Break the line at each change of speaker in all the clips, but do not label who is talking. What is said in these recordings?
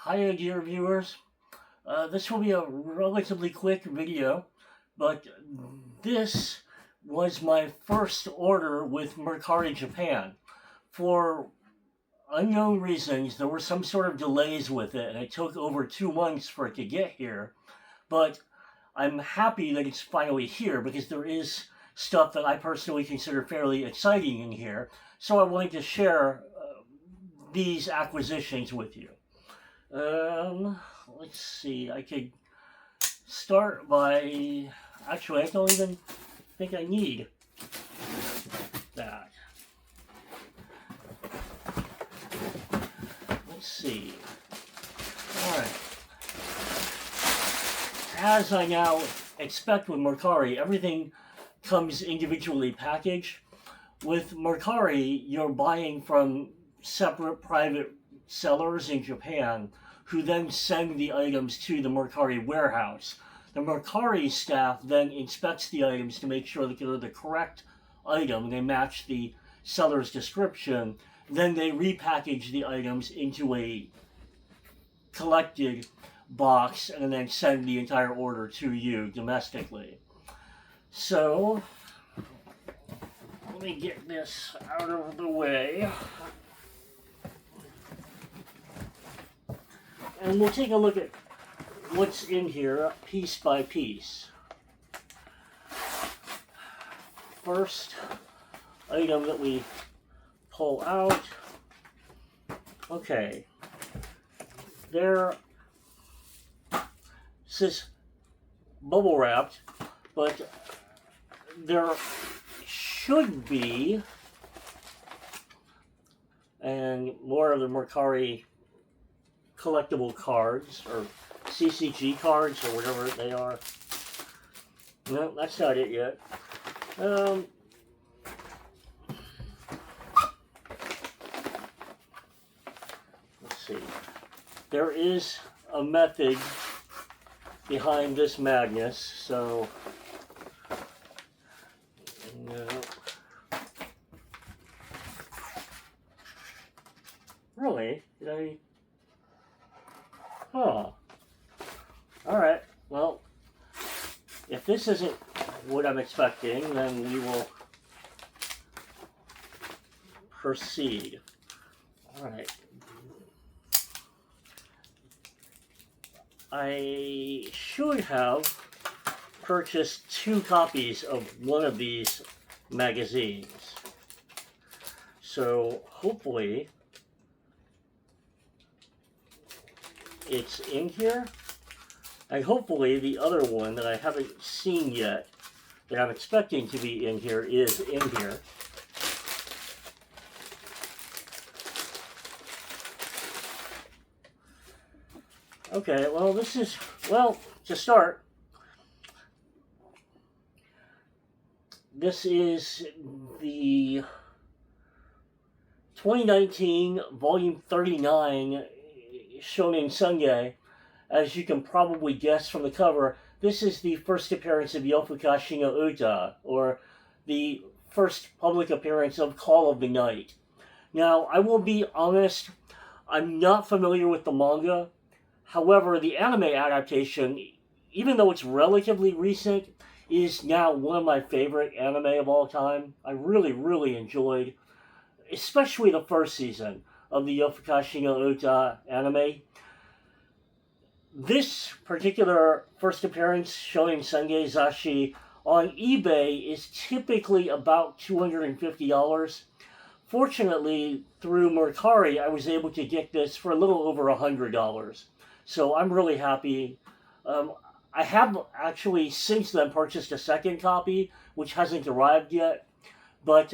Hi, dear viewers. This will be a relatively quick video, but this was my first order with Mercari Japan. For unknown reasons, there were some sort of delays with it, and it took over 2 months for it to get here. But I'm happy that it's finally here because there is stuff that I personally consider fairly exciting in here. So I wanted to share these acquisitions with you. Let's see, I could start by, actually I don't even think I need that. Let's see. Alright. As I now expect with Mercari, everything comes individually packaged. With Mercari, you're buying from separate private sellers in Japan who then send the items to the Mercari warehouse. The Mercari staff then inspects the items to make sure that they're the correct item, they match the seller's description, then they repackage the items into a collected box and then send the entire order to you domestically. So, let me get this out of the way. And we'll take a look at what's in here piece by piece. First item that we pull out. Okay. This is bubble wrapped, but there should be, and more of the Mercari collectible cards, or CCG cards, or whatever they are. No, that's not it yet. Let's see. There is a method behind this madness, so... No. Really? Did I... Huh. Alright, well, if this isn't what I'm expecting, then we will proceed. Alright. I should have purchased 2 copies of one of these magazines. So, hopefully it's in here, and hopefully the other one that I haven't seen yet, that I'm expecting to be in here, is in here. Okay, well this is, well, to start, this is the 2019 Volume 39 Shonen Sunday. As you can probably guess from the cover, this is the first appearance of Yofukashi no Uta, or the first public appearance of Call of the Night. Now, I will be honest, I'm not familiar with the manga. However, the anime adaptation, even though it's relatively recent, is now one of my favorite anime of all time. I really, really enjoyed, especially the first season of the Yofukashi no Uta anime. This particular first appearance, Shonen Sunday Zashi, on eBay is typically about $250. Fortunately, through Mercari, I was able to get this for a little over $100. So I'm really happy. I have actually since then purchased a second copy, which hasn't arrived yet. But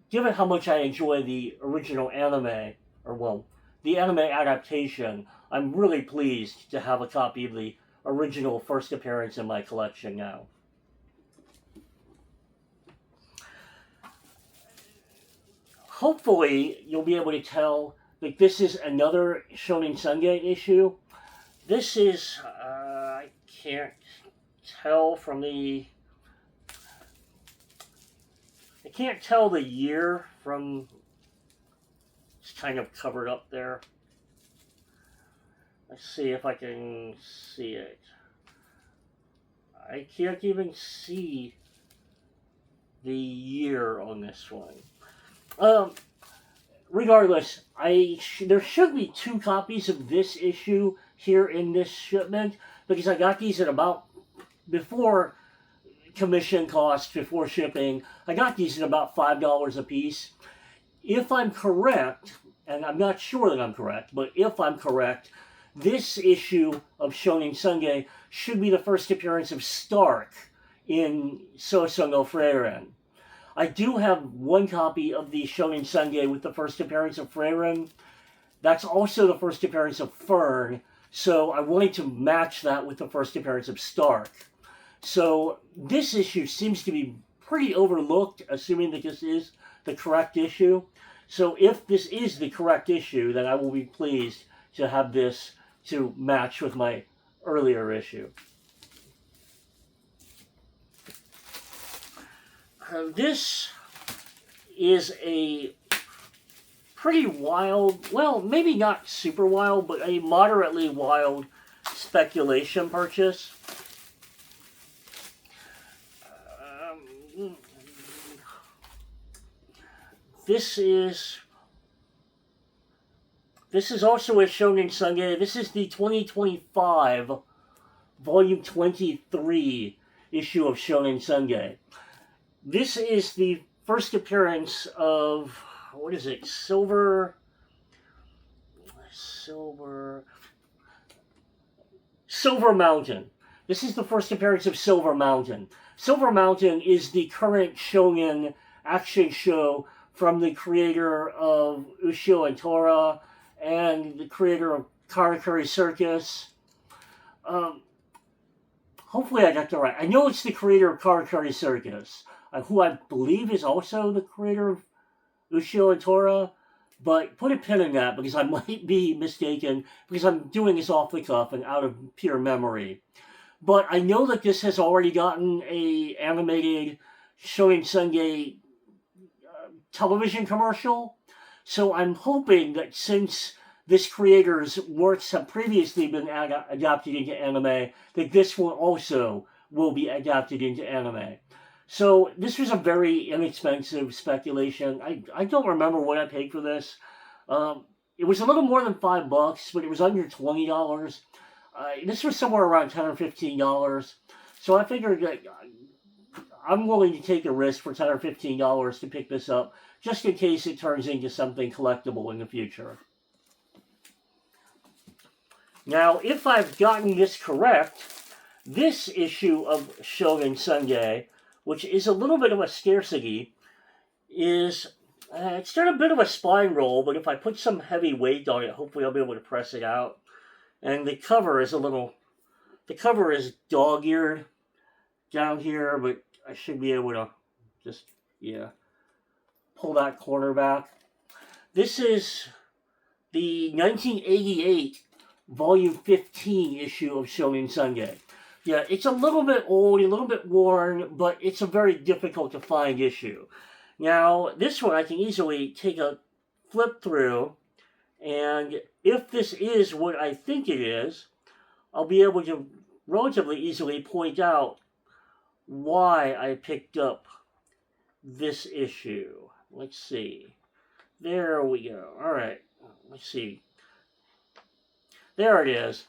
given how much I enjoy the original anime, or well, the anime adaptation, I'm really pleased to have a copy of the original first appearance in my collection now. Hopefully, you'll be able to tell that this is another Shonen Sunday issue. This is, I can't tell from the... I can't tell the year from... It's kind of covered up there. Let's see if I can see it. I can't even see the year on this one. Regardless, there should be 2 copies of this issue here in this shipment because I got these at about before commission costs, before shipping. I got these at about $5 a piece. If I'm correct, and I'm not sure that I'm correct, but if I'm correct, this issue of Shonen Sunge should be the first appearance of Stark in Sousou no Frieren. I do have 1 copy of the Shonen Sunge with the first appearance of Frieren. That's also the first appearance of Fern, so I wanted to match that with the first appearance of Stark. So this issue seems to be pretty overlooked, assuming that this is the correct issue. So if this is the correct issue, then I will be pleased to have this to match with my earlier issue. This is a pretty wild, well, maybe not super wild, but a moderately wild speculation purchase. This is also a Shonen Sunge. This is the 2025 Volume 23 issue of Shonen Sunge. This is the first appearance of, what is it, Silver Mountain. This is the first appearance of Silver Mountain. Silver Mountain is the current shonen action show from the creator of Ushio and Tora and the creator of Karakuri Circus. Hopefully I got that right. I know it's the creator of Karakuri Circus, who I believe is also the creator of Ushio and Tora, but put a pin in that because I might be mistaken because I'm doing this off the cuff and out of pure memory. But I know that this has already gotten a animated Shonen Sunge television commercial, so I'm hoping that since this creator's works have previously been adapted into anime, that this one also will be adapted into anime. So this was a very inexpensive speculation. I don't remember what I paid for this. It was a little more than $5, but it was under $20. This was somewhere around $10 or $15. So I figured that I'm willing to take a risk for $10 or $15 to pick this up, just in case it turns into something collectible in the future. Now, if I've gotten this correct, this issue of Shonen Sunge, which is a little bit of a scarcity, is it's got a bit of a spine roll, but if I put some heavy weight on it, hopefully I'll be able to press it out. And the cover is dog-eared down here, but I should be able to just, pull that corner back. This is the 1988 Volume 15 issue of Shonen Sunge. Yeah, it's a little bit old, a little bit worn, but it's a very difficult to find issue. Now, this one I can easily take a flip through, and if this is what I think it is, I'll be able to relatively easily point out why I picked up this issue. Let's see. There we go. All right. Let's see. There it is.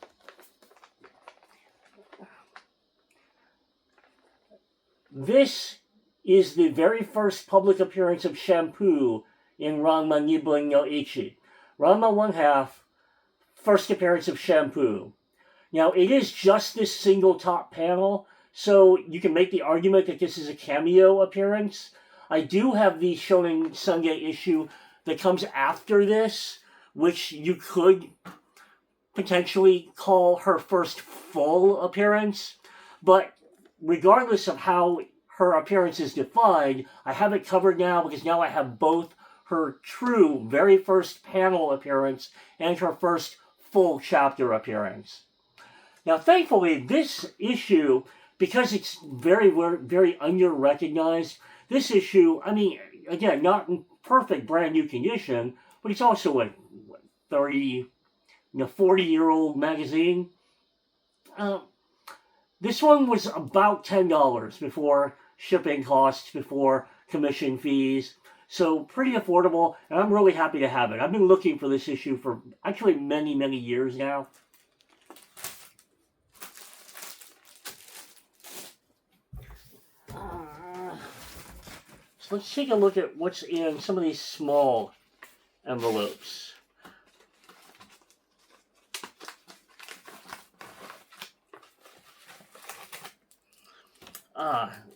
This is the very first public appearance of Shampoo in Ranma Nibbling no Ichi. Ranma 1/2, first appearance of Shampoo. Now, it is just this single top panel, so you can make the argument that this is a cameo appearance. I do have the Shonen Sunge issue that comes after this, which you could potentially call her first full appearance, but regardless of how her appearance is defined, I have it covered now because now I have both her true very first panel appearance and her first full chapter appearance. Now, thankfully, this issue, because it's very, very under-recognized, this issue, I mean, again, not in perfect brand new condition, but it's also, 30, 40-year-old magazine. This one was about $10 before shipping costs, before commission fees. So pretty affordable, and I'm really happy to have it. I've been looking for this issue for actually many, many years now. So let's take a look at what's in some of these small envelopes.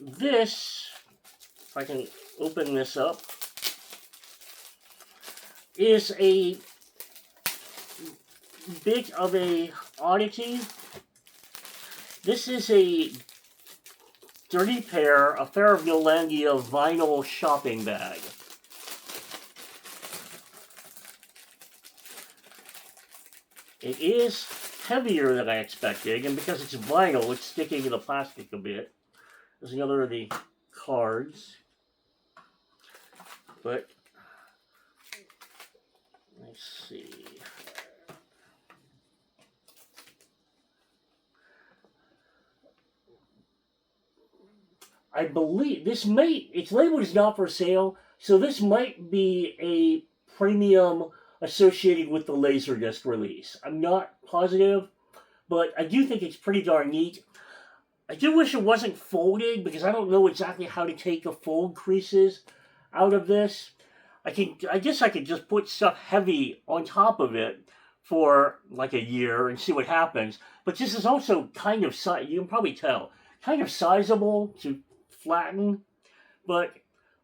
This, if I can open this up, is a bit of a oddity. This is a Dirty Pair Affair of Nolandia vinyl shopping bag. It is heavier than I expected, and because it's vinyl, it's sticking to the plastic a bit. There's another of the cards. But let's see. I believe this it's labeled as not for sale, so this might be a premium associated with the Laserdisc release. I'm not positive, but I do think it's pretty darn neat. I do wish it wasn't folded, because I don't know exactly how to take the fold creases out of this. I guess I could just put stuff heavy on top of it for like a year and see what happens. But this is also kind of, you can probably tell, kind of sizable to flatten. But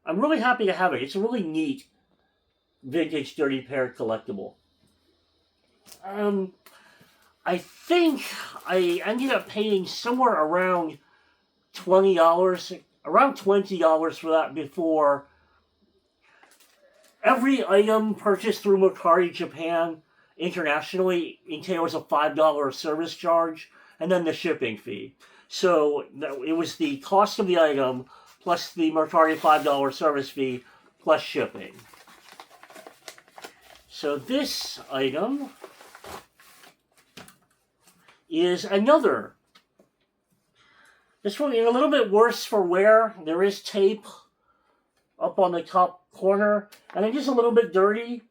I'm really happy to have it. It's a really neat vintage Dirty Pair collectible. I think I ended up paying somewhere around $20, around $20 for that before every item purchased through Mercari Japan internationally entails a $5 service charge and then the shipping fee. So it was the cost of the item plus the Mercari $5 service fee plus shipping. So this item is another. This one is a little bit worse for wear. There is tape up on the top corner, and it is a little bit dirty.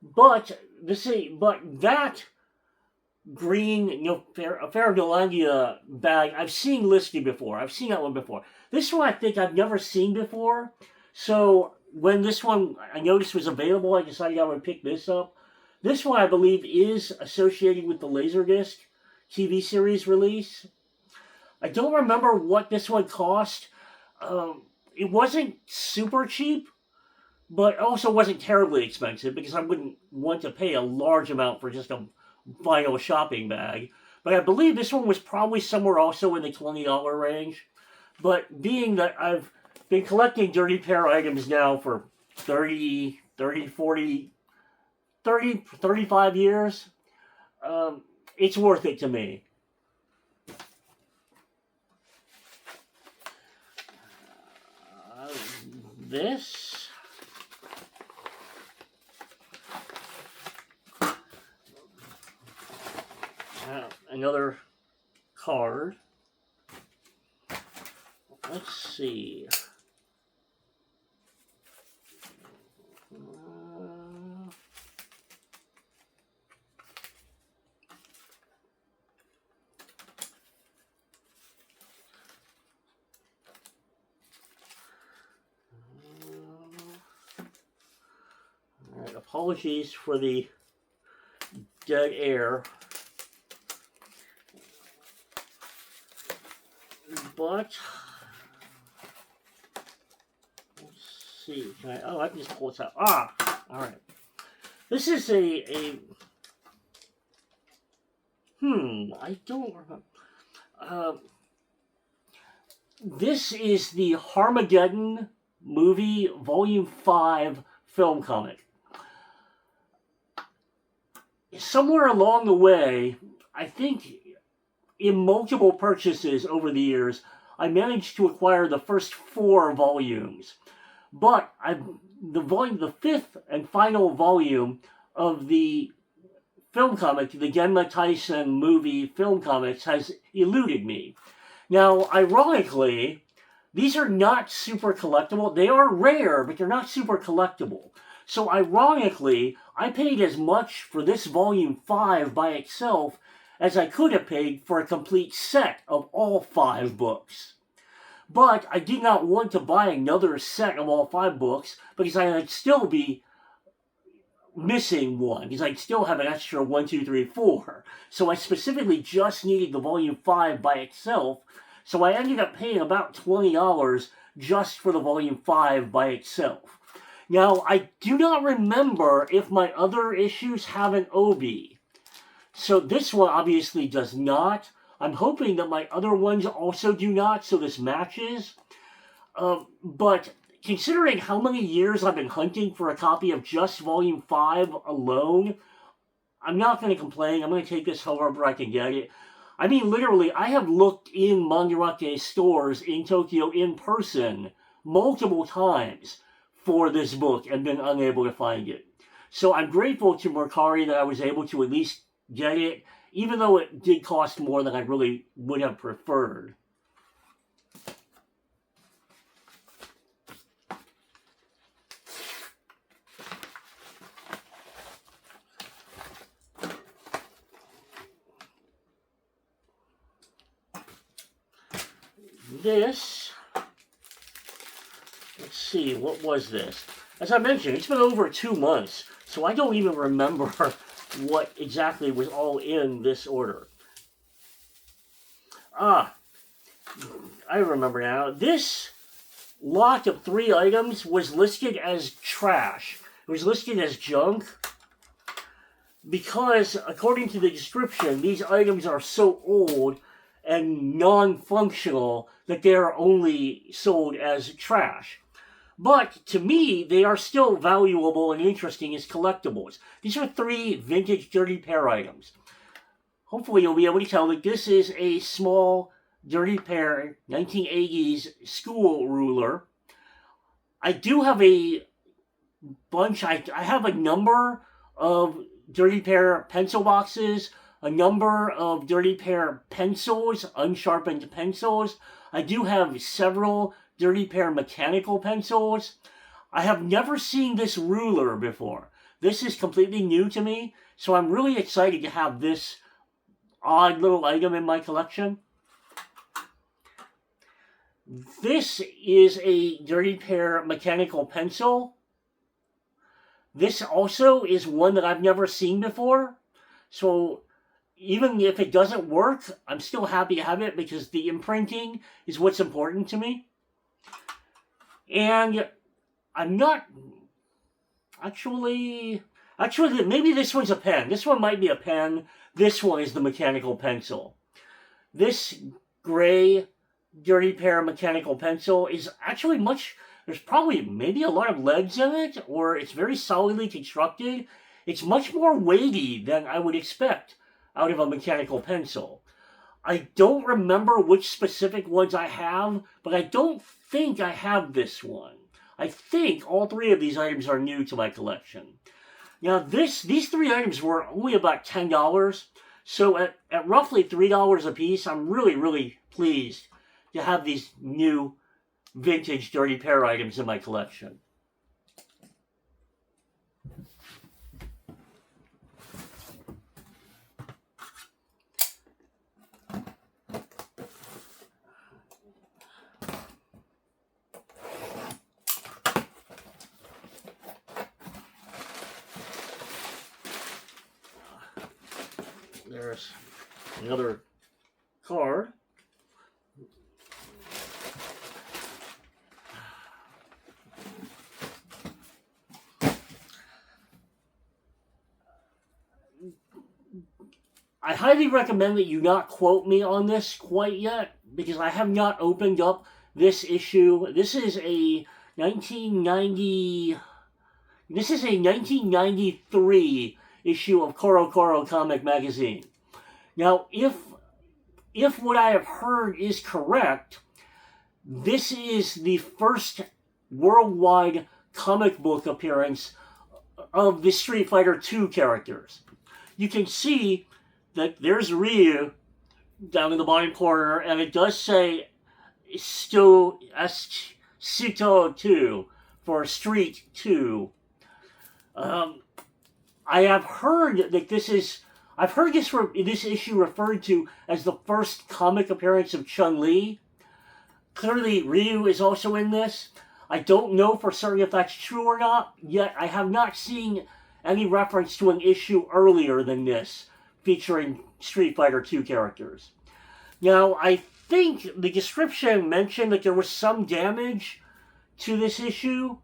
But that green Affair of Nolandia bag, I've seen listed before. I've seen that one before. This one I think I've never seen before. So when this one I noticed was available, I decided I would pick this up. This one, I believe, is associated with the Laserdisc TV series release. I don't remember what this one cost. It wasn't super cheap, but also wasn't terribly expensive, because I wouldn't want to pay a large amount for just a vinyl shopping bag. But I believe this one was probably somewhere also in the $20 range. But being that I've been collecting Dirty Pair items now for 35 years, it's worth it to me. This another card. Let's see. Apologies for the dead air, but let's see. I can just pull this out. All right. This is I don't remember. This is the Harmageddon movie Volume 5 film comic. Somewhere along the way, I think in multiple purchases over the years, I managed to acquire the first 4 volumes. But the 5th and final volume of the film comic, the Genma Tyson movie film comics, has eluded me. Now, ironically, these are not super collectible. They are rare, but they're not super collectible. So ironically, I paid as much for this volume 5 by itself as I could have paid for a complete set of all 5 books. But I did not want to buy another set of all 5 books because I'd still be missing one, because I'd still have an extra 1, 2, 3, 4. So I specifically just needed the volume 5 by itself, so I ended up paying about $20 just for the volume 5 by itself. Now, I do not remember if my other issues have an Obi. So this one obviously does not. I'm hoping that my other ones also do not, so this matches. But considering how many years I've been hunting for a copy of just Volume 5 alone, I'm not going to complain. I'm going to take this however I can get it. I mean, literally, I have looked in Mandarake stores in Tokyo in person multiple times for this book and been unable to find it. So I'm grateful to Mercari that I was able to at least get it, even though it did cost more than I really would have preferred. This, let's see, what was this? As I mentioned, it's been over 2 months, so I don't even remember what exactly was all in this order. I remember now. This lot of 3 items was listed as trash. It was listed as junk because, according to the description, these items are so old and non-functional that they are only sold as trash. But to me, they are still valuable and interesting as collectibles. These are 3 vintage Dirty Pair items. Hopefully you'll be able to tell that this is a small Dirty Pair 1980s school ruler. I do have a bunch, I have a number of Dirty Pair pencil boxes, a number of Dirty Pair pencils, unsharpened pencils. I do have several Dirty Pair mechanical pencils. I have never seen this ruler before. This is completely new to me, so I'm really excited to have this odd little item in my collection. This is a Dirty Pair mechanical pencil. This also is one that I've never seen before, so even if it doesn't work, I'm still happy to have it because the imprinting is what's important to me. And I'm not... Actually, maybe this one's a pen. This one might be a pen. This one is the mechanical pencil. This gray Dirty Pair mechanical pencil is actually much... There's probably maybe a lot of legs in it, or it's very solidly constructed. It's much more weighty than I would expect out of a mechanical pencil. I don't remember which specific ones I have, but I don't think I have this one. I think all 3 of these items are new to my collection. Now these 3 items were only about $10, so at roughly $3 a piece, I'm really, really pleased to have these new vintage Dirty Pair items in my collection. There's another card. I highly recommend that you not quote me on this quite yet, because I have not opened up this issue. This is a 1993 issue of Koro Koro Comic Magazine. Now, if what I have heard is correct, this is the first worldwide comic book appearance of the Street Fighter 2 characters. You can see that there's Ryu down in the bottom corner, and it does say Sito 2 for Street 2. I have heard that I've heard this issue referred to as the first comic appearance of Chun-Li. Clearly, Ryu is also in this. I don't know for certain if that's true or not, yet I have not seen any reference to an issue earlier than this featuring Street Fighter 2 characters. Now, I think the description mentioned that there was some damage to this issue.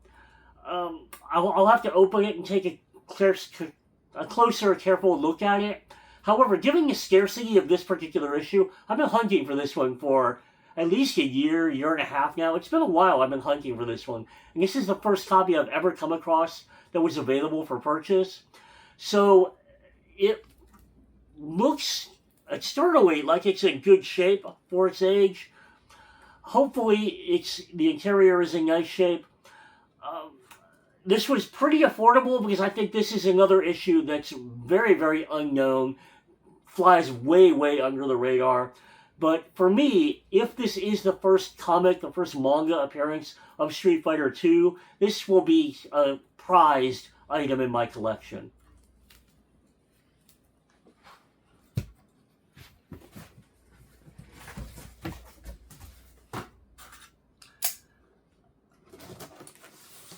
I'll have to open it and take a closer, careful look at it. However, given the scarcity of this particular issue, I've been hunting for this one for at least a year and a half now. It's been a while I've been hunting for this one. And this is the first copy I've ever come across that was available for purchase. So, it looks externally like it's in good shape for its age. Hopefully, the interior is in nice shape. This was pretty affordable because I think this is another issue that's very, very unknown, flies way, way under the radar. But for me, if this is the first manga appearance of Street Fighter 2, this will be a prized item in my collection.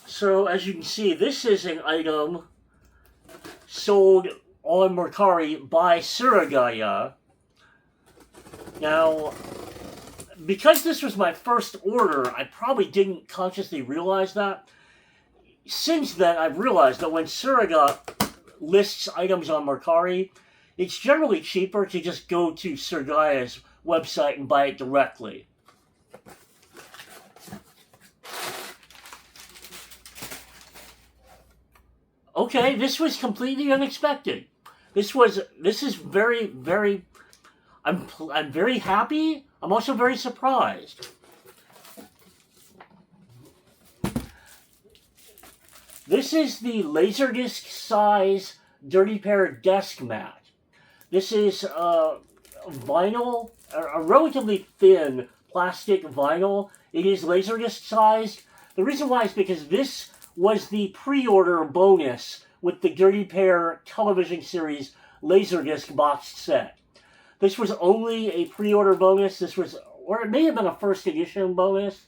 So, as you can see, this is an item sold on Mercari by Suragaya. Now, because this was my first order, I probably didn't consciously realize that. Since then, I've realized that when Suragaya lists items on Mercari, it's generally cheaper to just go to Suragaya's website and buy it directly. Okay, this was completely unexpected. This is very, very... I'm very happy. I'm also very surprised. This is the Laserdisc size Dirty Pair desk mat. This is vinyl, a relatively thin plastic vinyl. It is Laserdisc sized. The reason why is because this was the pre-order bonus with the Dirty Pair television series Laserdisc box set. This was only a pre-order bonus. Or it may have been a first edition bonus.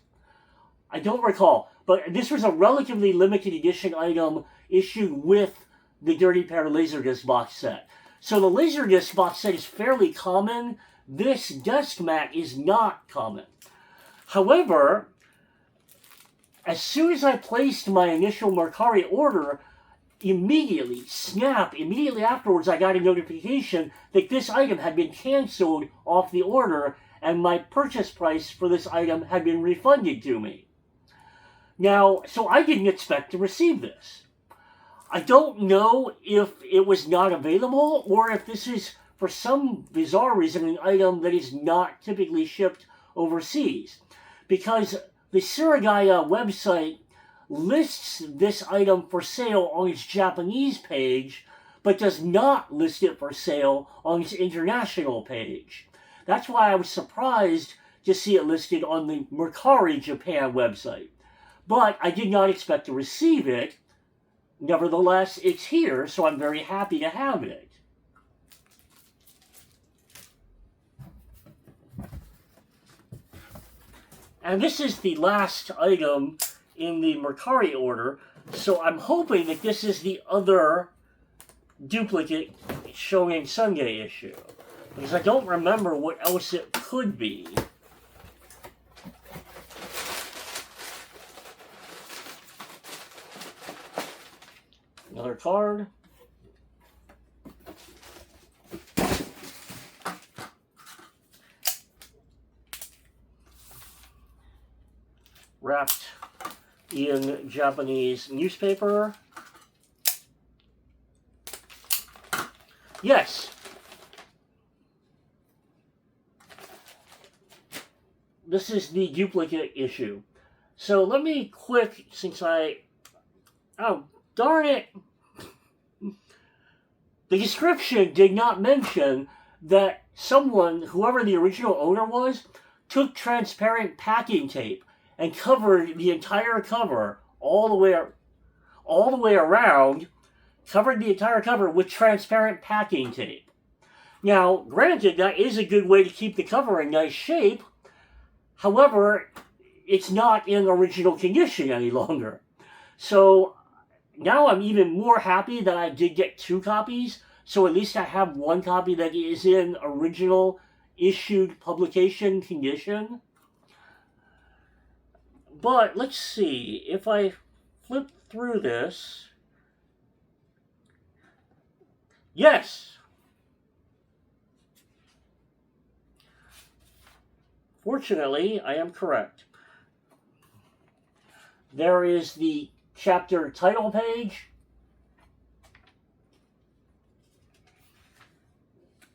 I don't recall. But this was a relatively limited edition item issued with the Dirty Pair Laserdisc box set. So the Laserdisc box set is fairly common. This desk mat is not common. However, as soon as I placed my initial Mercari order, immediately afterwards, I got a notification that this item had been canceled off the order and my purchase price for this item had been refunded to me. Now, so I didn't expect to receive this. I don't know if it was not available or if this is, for some bizarre reason, an item that is not typically shipped overseas. Because the Suragaya website lists this item for sale on its Japanese page, but does not list it for sale on its international page. That's why I was surprised to see it listed on the Mercari Japan website. But I did not expect to receive it. Nevertheless, it's here, so I'm very happy to have it. And this is the last item in the Mercari order, so I'm hoping that this is the other duplicate Shonen Sunday issue, because I don't remember what else it could be. Another card. Wrapped in Japanese newspaper. Yes. This is the duplicate issue. So let me quick, oh, darn it. The description did not mention that someone, whoever the original owner was, took transparent packing tape and covered the entire cover all the way around, covered the entire cover with transparent packing tape. Now, granted, that is a good way to keep the cover in nice shape. However, it's not in original condition any longer. So now I'm even more happy that I did get 2 copies. So at least I have 1 copy that is in original issued publication condition. But let's see, if I flip through this. Yes! Fortunately, I am correct. There is the chapter title page.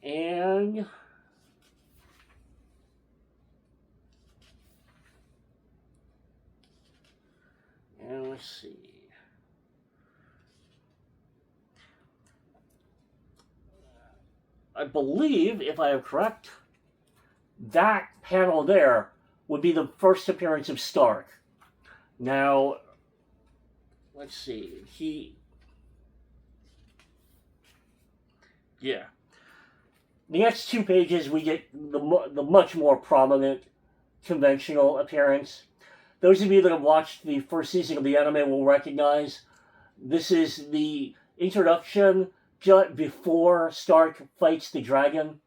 And let's see. I believe, if I am correct, that panel there would be the first appearance of Stark. Now, let's see. Yeah. The next 2 pages, we get the much more prominent conventional appearance. Those of you that have watched the first season of the anime will recognize this is the introduction just before Stark fights the dragon.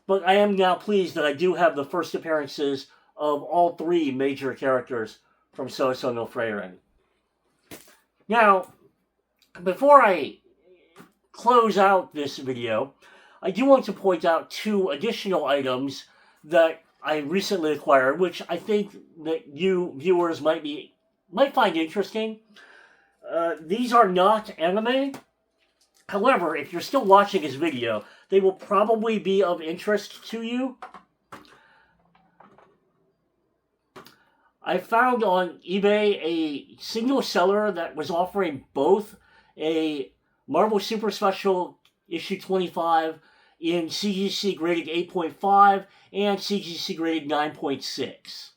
But I am now pleased that I do have the first appearances of all 3 major characters from Sousou no Frieren. Now, before I close out this video, I do want to point out 2 additional items that I recently acquired, which I think that you viewers might find interesting. These are not anime. However, if you're still watching this video, they will probably be of interest to you. I found on eBay a single seller that was offering both a Marvel Super Special issue 25 in CGC graded 8.5 and CGC graded 9.6.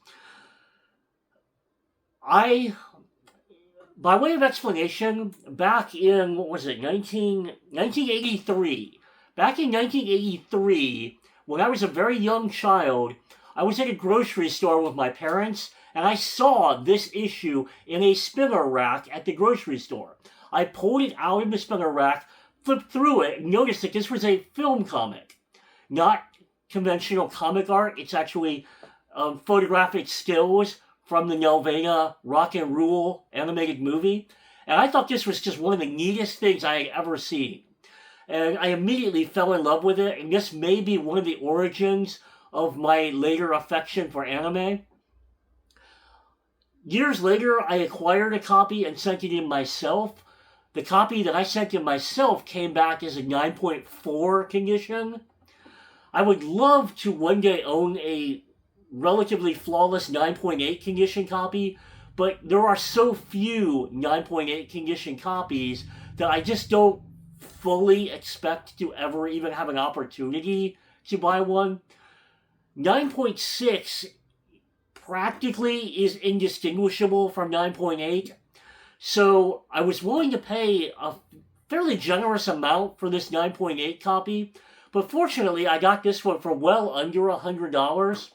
By way of explanation, back in, 1983, back in 1983, when I was a very young child, I was at a grocery store with my parents, and I saw this issue in a spinner rack at the grocery store. I pulled it out of the spinner rack, flipped through it, and noticed that this was a film comic. Not conventional comic art, it's actually photographic stills from the Nelvana Rock and Rule animated movie. And I thought this was just one of the neatest things I had ever seen. And I immediately fell in love with it, and this may be one of the origins of my later affection for anime. Years later, I acquired a copy and sent it in myself. The copy that I sent in myself came back as a 9.4 condition. I would love to one day own a relatively flawless 9.8 condition copy, but there are so few 9.8 condition copies that I just don't fully expect to ever even have an opportunity to buy one. 9.6 practically is indistinguishable from 9.8, so I was willing to pay a fairly generous amount for this 9.8 copy, but fortunately I got this one for well under $100.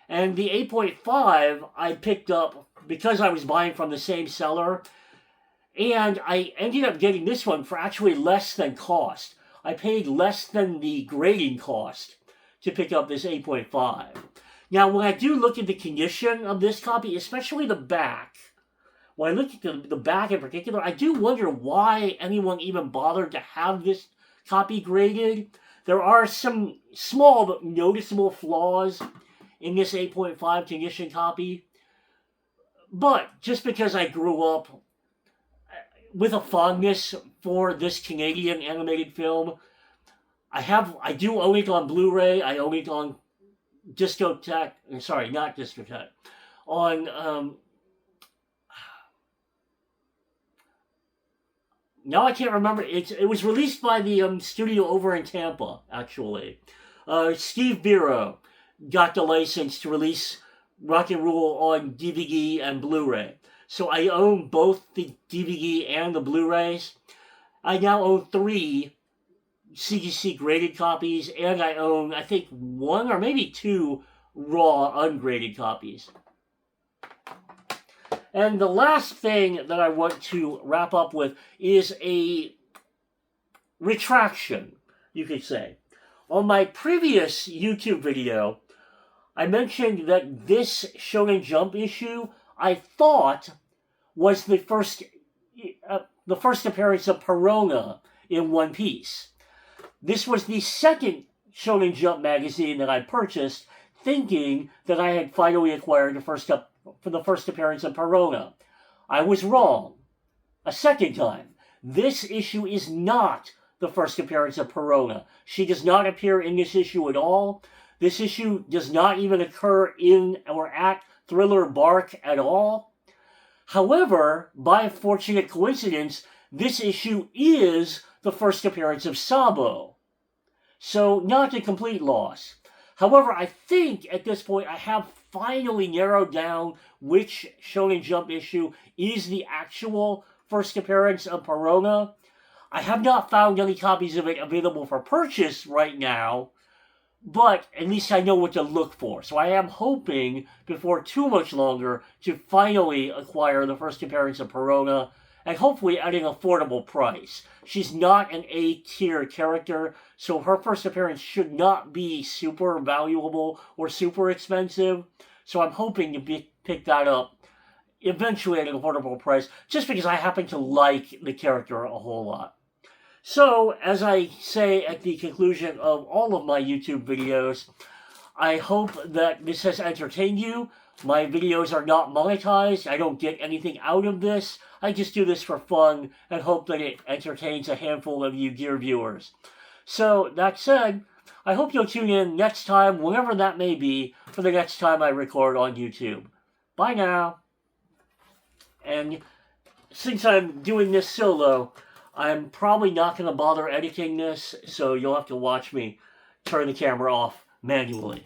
And the 8.5 I picked up because I was buying from the same seller, and I ended up getting this one for actually less than cost. I paid less than the grading cost to pick up this 8.5. Now, when I do look at the condition of this copy, especially the back, when I look at the back in particular, I do wonder why anyone even bothered to have this copy graded. There are some small but noticeable flaws in this 8.5 condition copy. But just because I grew up with a fondness for this Canadian animated film, I do own it on Blu-ray. I own it on Discotheque. Sorry, not Discotheque. On now I can't remember. It was released by the studio over in Tampa, actually. Steve Biro got the license to release Rock and Roll on DVD and Blu-ray. So I own both the DVD and the Blu-rays. I now own 3 CGC graded copies, and I own, I think, 1 or maybe 2 raw ungraded copies. And the last thing that I want to wrap up with is a retraction, you could say. On my previous YouTube video, I mentioned that this Shonen Jump issue I thought was the first appearance of Perona in One Piece. This was the second Shonen Jump magazine that I purchased, thinking that I had finally acquired for the first appearance of Perona. I was wrong. A second time. This issue is not the first appearance of Perona. She does not appear in this issue at all. This issue does not even occur in or at Thriller Bark at all. However, by fortunate coincidence, this issue is the first appearance of Sabo. So, not a complete loss. However, I think at this point I have finally narrowed down which Shonen Jump issue is the actual first appearance of Perona. I have not found any copies of it available for purchase right now, but at least I know what to look for. So I am hoping, before too much longer, to finally acquire the first appearance of Perona, and hopefully at an affordable price. She's not an A-tier character, so her first appearance should not be super valuable or super expensive. So I'm hoping to pick that up eventually at an affordable price, just because I happen to like the character a whole lot. So, as I say at the conclusion of all of my YouTube videos, I hope that this has entertained you. My videos are not monetized. I don't get anything out of this. I just do this for fun and hope that it entertains a handful of you dear viewers. So, that said, I hope you'll tune in next time, whenever that may be, for the next time I record on YouTube. Bye now. And since I'm doing this solo, I'm probably not going to bother editing this, so you'll have to watch me turn the camera off manually.